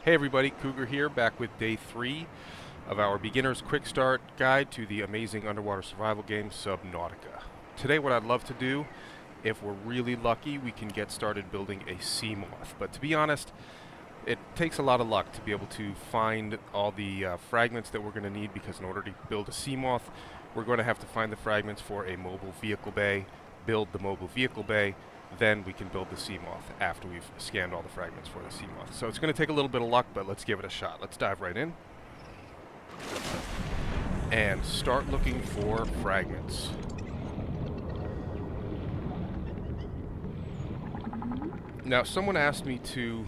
Hey everybody, Cougar here, back with day 3 of our beginner's quick start guide to the amazing underwater survival game Subnautica. Today what I'd love to do, if we're really lucky, we can get started building a Sea Moth. But to be honest, it takes a lot of luck to be able to find all the fragments that we're going to need, because in order to build a Sea Moth, we're going to have to find the fragments for a mobile vehicle bay, build the mobile vehicle bay, then we can build the Sea Moth after we've scanned all the fragments for the Sea Moth. So it's going to take a little bit of luck, but let's give it a shot. Let's dive right in and start looking for fragments. Now, someone asked me to...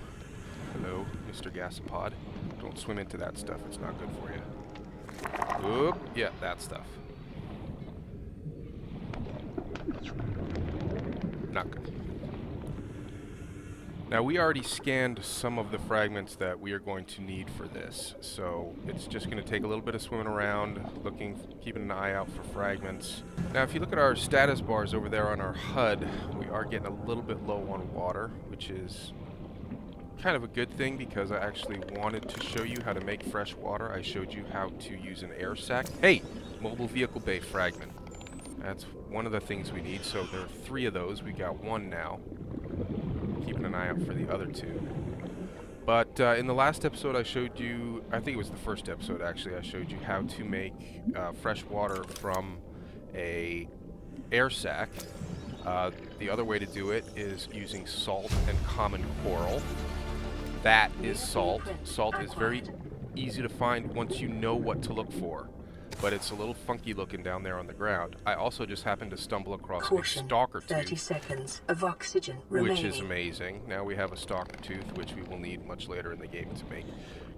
Hello, Mr. Gasopod. Don't swim into that stuff. It's not good for you. Oop, yeah, that stuff. Not good. Now, we already scanned some of the fragments that we are going to need for this, so it's just going to take a little bit of swimming around, looking, keeping an eye out for fragments. Now, if you look at our status bars over there on our HUD, we are getting a little bit low on water, which is kind of a good thing, because I actually wanted to show you how to make fresh water. I showed you how to use an air sac. Hey, mobile vehicle bay fragment. That's one of the things we need. So there are 3 of those. We got 1 now. Keeping an eye out for the other 2. But in the last episode I showed you, I think it was the first episode actually, I showed you how to make fresh water from a air sac. The other way to do it is using salt and common coral. That is salt. Salt is very easy to find once you know what to look for, but it's a little funky looking down there on the ground. I also just happened to stumble across a stalker tooth, 30 seconds of oxygen which is amazing. Now we have a stalker tooth, which we will need much later in the game to make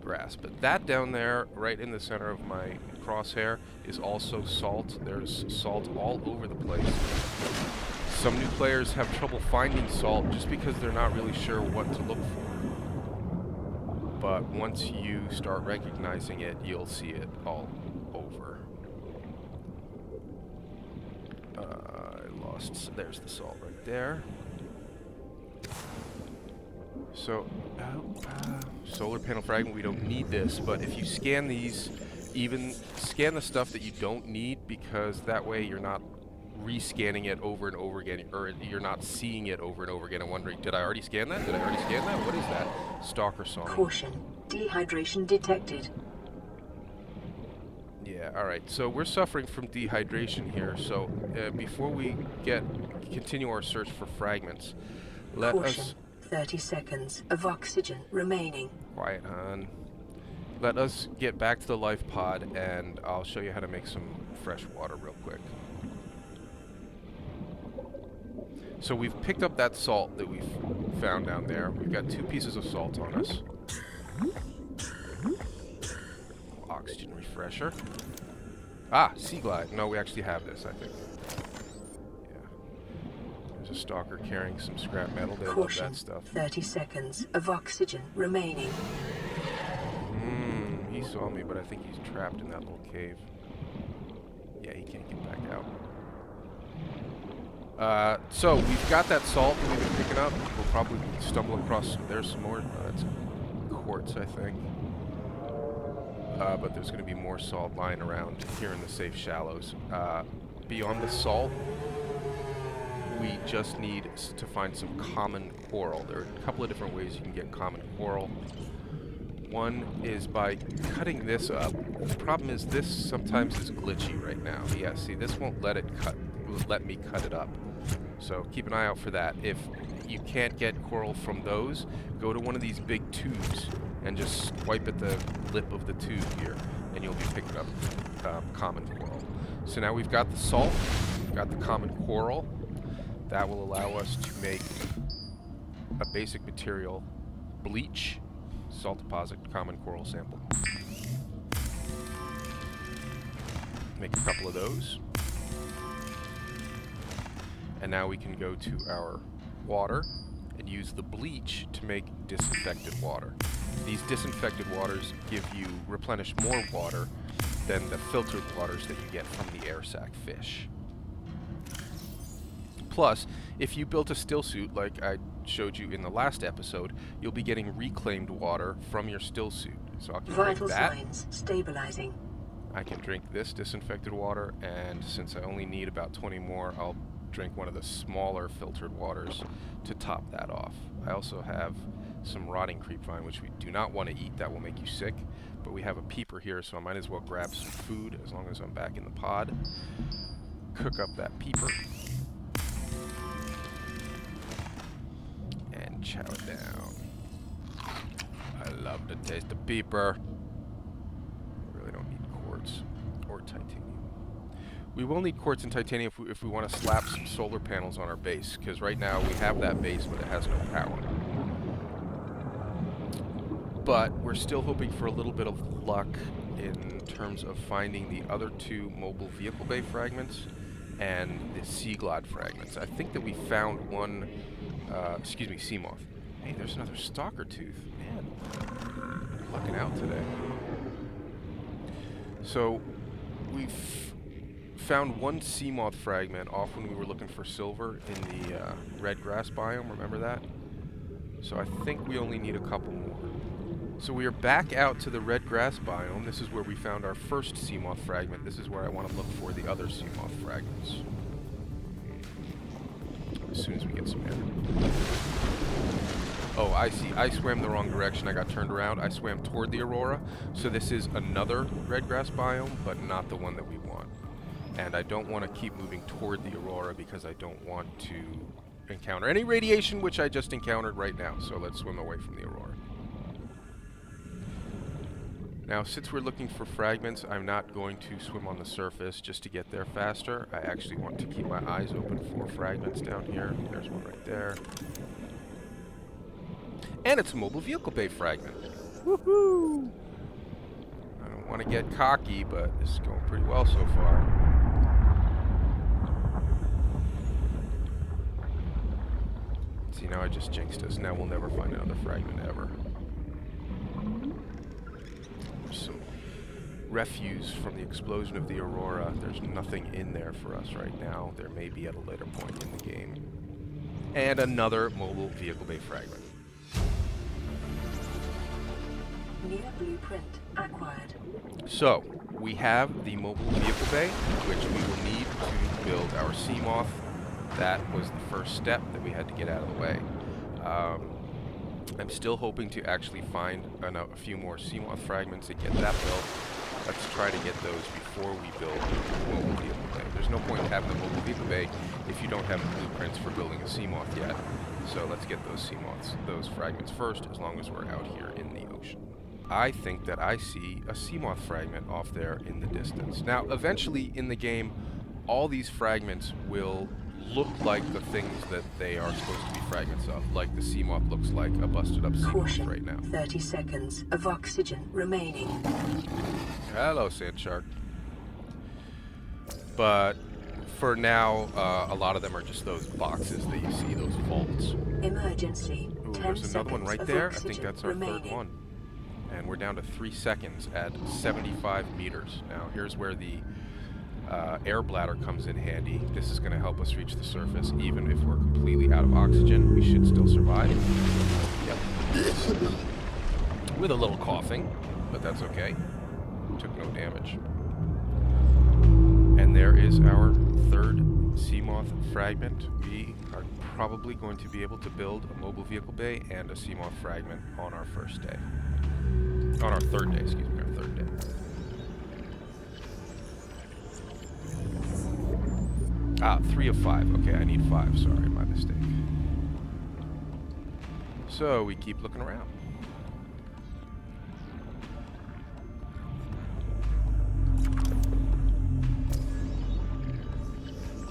grass. But that down there, right in the center of my crosshair, is also salt. There's salt all over the place. Some new players have trouble finding salt just because they're not really sure what to look for. But once you start recognizing it, you'll see it all over. There's the salt right there. So, solar panel fragment, we don't need this, but if you scan these, even scan the stuff that you don't need, because that way you're not rescanning it over and over again, or you're not seeing it over and over again and wondering, did I already scan that? Did I already scan that? What is that? Stalker saw me. Caution, dehydration detected. Yeah, alright, so we're suffering from dehydration here, so before we continue our search for fragments, let us... 30 seconds of oxygen remaining. Quiet, hon. Let us get back to the life pod, and I'll show you how to make some fresh water real quick. So we've picked up that salt that we've found down there. We've got 2 pieces of salt on us. Oxygen refresher. Ah, Sea Glide. No, we actually have this, I think. Yeah. There's a stalker carrying some scrap metal. They love that stuff. 30 seconds of oxygen remaining. He saw me, but I think he's trapped in that little cave. Yeah, he can't get back out. So we've got that salt that we've been picking up. We'll probably stumble across... There's some more. That's quartz, I think. But there's going to be more salt lying around here in the safe shallows. Beyond the salt, we just need to find some common coral. There are a couple of different ways you can get common coral. One is by cutting this up. The problem is this sometimes is glitchy right now. Yeah, see, this won't let me cut it up. So keep an eye out for that. If you can't get coral from those, go to one of these big tubes and just swipe at the lip of the tube here, and you'll be picking up common coral. So now we've got the salt, we've got the common coral. That will allow us to make a basic material: bleach, salt deposit, common coral sample. Make a couple of those. And now we can go to our water and use the bleach to make disinfected water. These disinfected waters replenish more water than the filtered waters that you get from the air sac fish. Plus, if you built a still suit like I showed you in the last episode, you'll be getting reclaimed water from your still suit. So I can drink Vital that. signs stabilizing. I can drink this disinfected water, and since I only need about 20 more, I'll drink one of the smaller filtered waters to top that off. I also have some rotting creepvine, which we do not want to eat. That will make you sick. But we have a peeper here, so I might as well grab some food as long as I'm back in the pod. Cook up that peeper. And chow it down. I love the taste of peeper. Really don't need quartz or titanium. We will need quartz and titanium if we want to slap some solar panels on our base, because right now we have that base, but it has no power. But we're still hoping for a little bit of luck in terms of finding the other two mobile vehicle bay fragments and the sea glide fragments. I think that we found one, Sea Moth. Hey, there's another stalker tooth. Man, looking out today. So we've found one Sea Moth fragment off when we were looking for silver in the red grass biome. Remember that? So I think we only need a couple more. So we are back out to the red grass biome. This is where we found our first Sea Moth fragment. This is where I want to look for the other Sea Moth fragments. As soon as we get some air. Oh, I see. I swam the wrong direction. I got turned around. I swam toward the aurora. So this is another red grass biome, but not the one that we want. And I don't want to keep moving toward the aurora because I don't want to encounter any radiation, which I just encountered right now. So let's swim away from the aurora. Now, since we're looking for fragments, I'm not going to swim on the surface just to get there faster. I actually want to keep my eyes open for fragments down here. There's one right there. And it's a mobile vehicle bay fragment. Woohoo! I don't want to get cocky, but this is going pretty well so far. See, now I just jinxed us. Now we'll never find another fragment ever. Some refuse from the explosion of the aurora. There's nothing in there for us right now. There may be at a later point in the game. And another mobile vehicle bay fragment. New blueprint acquired. So, we have the mobile vehicle bay, which we will need to build our Sea Moth. That was the first step that we had to get out of the way. I'm still hoping to actually find a few more Sea Moth fragments and get that built. Let's try to get those before we build the mobile vehicle bay. There's no point in having the mobile vehicle bay if you don't have the blueprints for building a Sea Moth yet. So let's get those Sea Moths, those fragments first, as long as we're out here in the ocean. I think that I see a Sea Moth fragment off there in the distance. Now, eventually in the game, all these fragments will look like the things that they are supposed to be fragments of, like the Sea Moth looks like a busted up Sea Moth right now. 30 seconds of oxygen remaining. Hello, sand shark. But for now, a lot of them are just those boxes that you see, those vaults. Emergency. Ooh, there's another one right there. I think that's our third one. And we're down to 3 seconds at 75 meters. Now, here's where the air bladder comes in handy. This is going to help us reach the surface. Even if we're completely out of oxygen, we should still survive. Yep. With a little coughing, but that's okay. Took no damage. And there is our third Sea Moth fragment. We are probably going to be able to build a mobile vehicle bay and a Sea Moth fragment on our first day. On our third day, excuse me, our third day. Ah, 3 of 5. Okay, I need 5. Sorry, my mistake. So we keep looking around.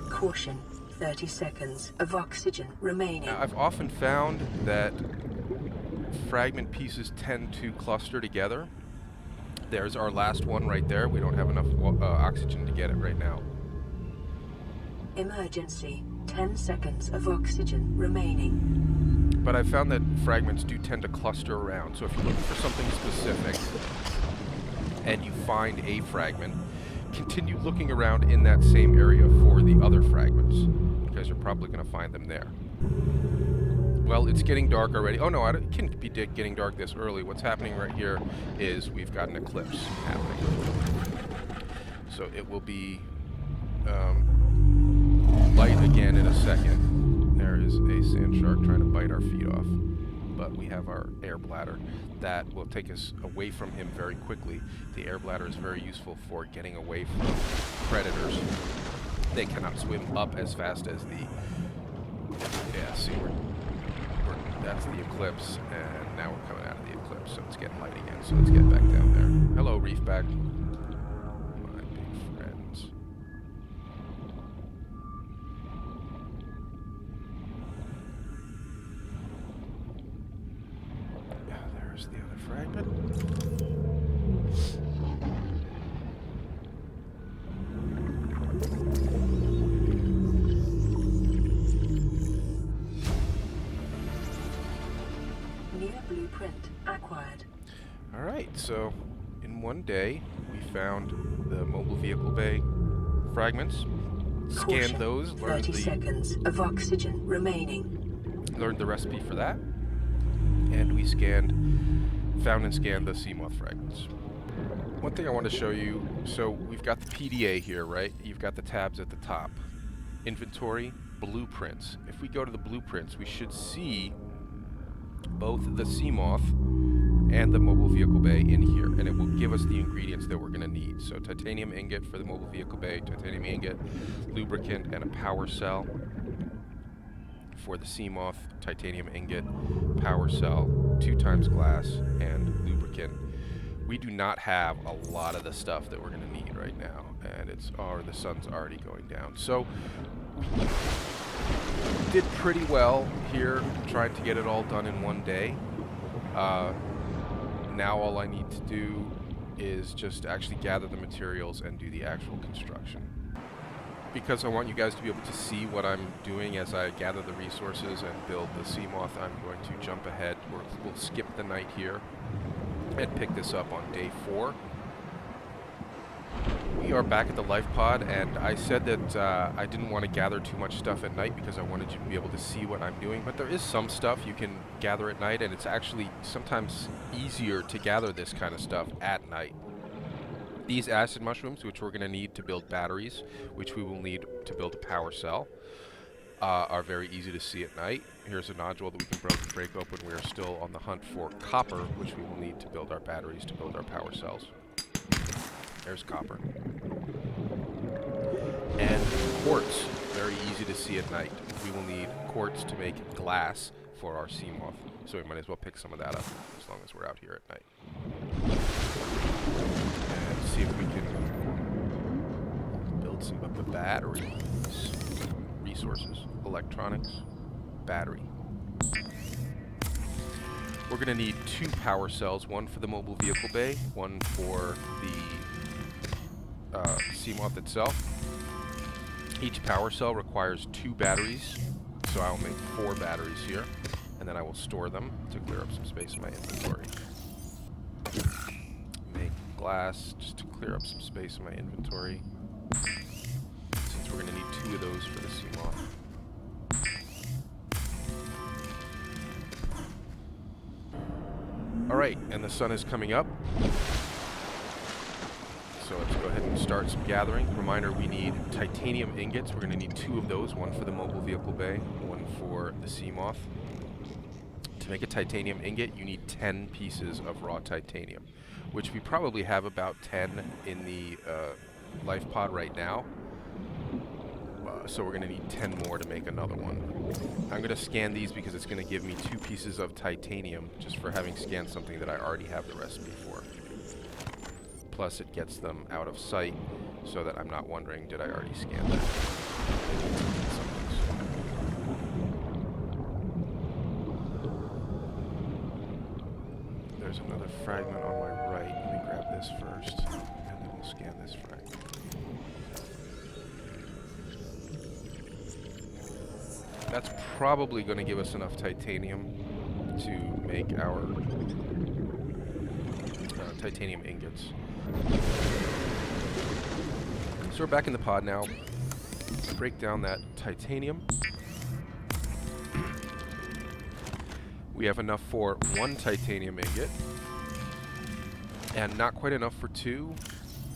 Caution. 30 seconds of oxygen remaining. Now, I've often found that fragment pieces tend to cluster together. There's our last one right there. We don't have enough oxygen to get it right now. Emergency. 10 seconds of oxygen remaining. But I found that fragments do tend to cluster around. So if you're looking for something specific and you find a fragment, continue looking around in that same area for the other fragments. You guys are probably going to find them there. Well, it's getting dark already. Oh no, it can't be getting dark this early. What's happening right here is we've got an eclipse happening. So it will be light again in a second. There is a sand shark trying to bite our feet off. But we have our air bladder that will take us away from him very quickly. The air bladder is very useful for getting away from predators. They cannot swim up as fast as the... Yeah, see, that's the eclipse, and now we're coming out of the eclipse, so it's getting light again. So let's get back down there. Hello, Reefback. My big friends. There's the other fragment. New blueprint acquired. Alright, so in one day we found the mobile vehicle bay fragments, scanned those, learned 30 seconds of oxygen remaining. Learned the recipe for that, and we found and scanned the Sea Moth fragments. One thing I want to show you, so we've got the PDA here, right? You've got the tabs at the top. Inventory, blueprints. If we go to the blueprints, we should see both the Sea Moth and the mobile vehicle bay in here, and it will give us the ingredients that we're going to need. So titanium ingot for the mobile vehicle bay, titanium ingot, lubricant, and a power cell. For the Sea Moth, titanium ingot, power cell, 2 times glass, and lubricant. We do not have a lot of the stuff that we're going to need right now, and the sun's already going down. So we did pretty well here, trying to get it all done in one day. Now all I need to do is just actually gather the materials and do the actual construction. Because I want you guys to be able to see what I'm doing as I gather the resources and build the Sea Moth, I'm going to jump ahead. We'll skip the night here and pick this up on day 4. We are back at the life pod, and I said that I didn't want to gather too much stuff at night because I wanted you to be able to see what I'm doing, but there is some stuff you can gather at night, and it's actually sometimes easier to gather this kind of stuff at night. These acid mushrooms, which we're going to need to build batteries, which we will need to build a power cell, are very easy to see at night. Here's a nodule that we can break open. We are still on the hunt for copper, which we will need to build our batteries, to build our power cells. There's copper. And quartz, very easy to see at night. We will need quartz to make glass for our Sea Moth, so we might as well pick some of that up as long as we're out here at night. And see if we can build some of the batteries. Resources, electronics, battery. We're going to need 2 power cells, one for the mobile vehicle bay, one for the Sea Moth itself. Each power cell requires 2 batteries, so I'll make 4 batteries here, and then I will store them to clear up some space in my inventory. Make glass just to clear up some space in my inventory, since we're going to need 2 of those for the Sea Moth. Alright, and the sun is coming up. So let's go ahead and start some gathering. Reminder, we need titanium ingots. We're going to need 2 of those, one for the mobile vehicle bay, one for the Sea Moth. To make a titanium ingot, you need 10 pieces of raw titanium, which we probably have about 10 in the life pod right now. So we're going to need 10 more to make another one. I'm going to scan these because it's going to give me 2 pieces of titanium just for having scanned something that I already have the recipe for. Plus it gets them out of sight so that I'm not wondering, did I already scan that? There's another fragment on my right. Let me grab this first, and then we'll scan this fragment. That's probably going to give us enough titanium to make our titanium ingots. So we're back in the pod now. Break down that titanium. We have enough for 1 titanium ingot, and not quite enough for 2.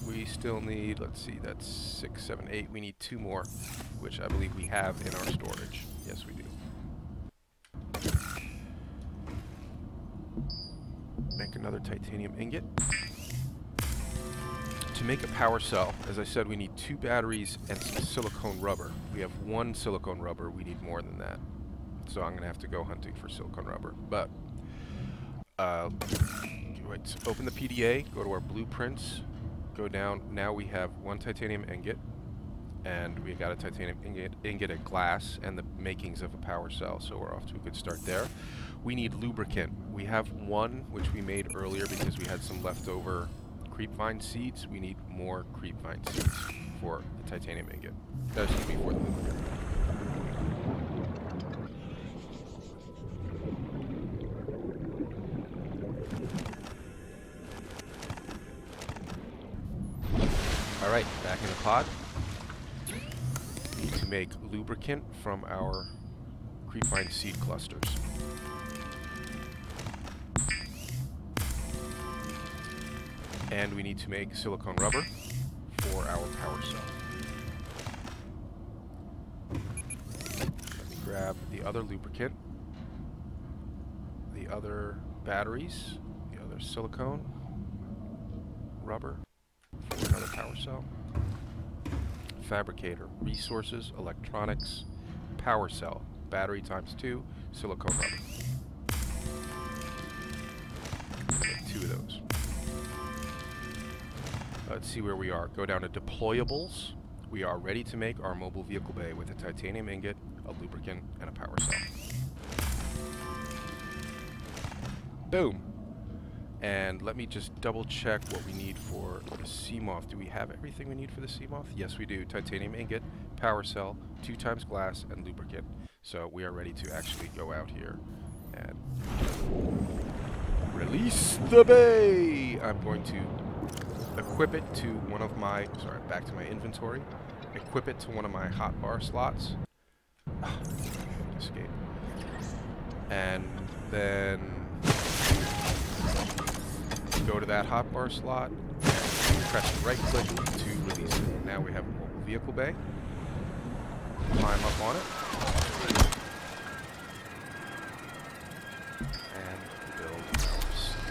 We still need, let's see, that's 6, 7, 8. We need 2 more, which I believe we have in our storage. Yes, we do. Make another titanium ingot. To make a power cell, as I said, we need 2 batteries and some silicone rubber. We have 1 silicone rubber. We need more than that. So I'm going to have to go hunting for silicone rubber. But, let's open the PDA, go to our blueprints, go down. Now we have 1 titanium ingot, and we got a titanium ingot of glass and the makings of a power cell. So we're off to a good start there. We need lubricant. We have 1, which we made earlier because we had some leftover creepvine seeds. We need more creepvine seeds for the titanium ingot. That's going to be for the lubricant. Alright, back in the pod. We need to make lubricant from our creepvine seed clusters. And we need to make silicone rubber for our power cell. Let me grab the other lubricant, the other batteries, the other silicone rubber for another power cell. Fabricator, resources, electronics, power cell, battery times 2, silicone rubber. Make 2 of those. Let's see where we are. Go down to deployables. We are ready to make our mobile vehicle bay with a titanium ingot, a lubricant, and a power cell. Boom. And let me just double check what we need for the Sea Moth. Do we have everything we need for the Sea Moth? Yes, we do. Titanium ingot, power cell, 2 times glass, and lubricant. So we are ready to actually go out here and release the bay. I'm going to equip it to one of my, back to my inventory. Equip it to one of my hotbar slots. Escape. And then go to that hotbar slot and press right click to release it. Now we have a mobile vehicle bay. Climb up on it. And build our seat.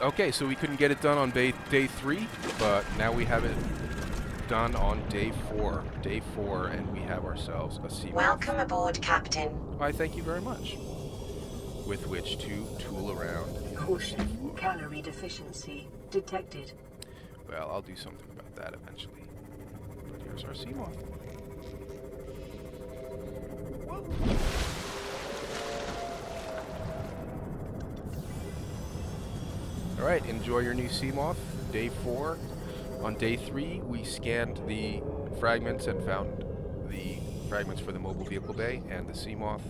Okay, so we couldn't get it done on day 3, but now we have it done on day 4. Day 4, and we have ourselves a Sea Moth. Welcome aboard, Captain. Why, thank you very much. With which to tool around. Caution, calorie deficiency detected. Well, I'll do something about that eventually. But here's our Sea Moth. Whoa. Alright, enjoy your new Sea Moth. Day 4. On day 3, we scanned the fragments and found the fragments for the mobile vehicle bay and the Sea Moth.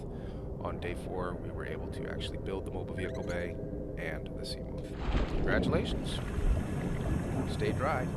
On day 4, we were able to actually build the mobile vehicle bay and the Sea Moth. Congratulations. Stay dry.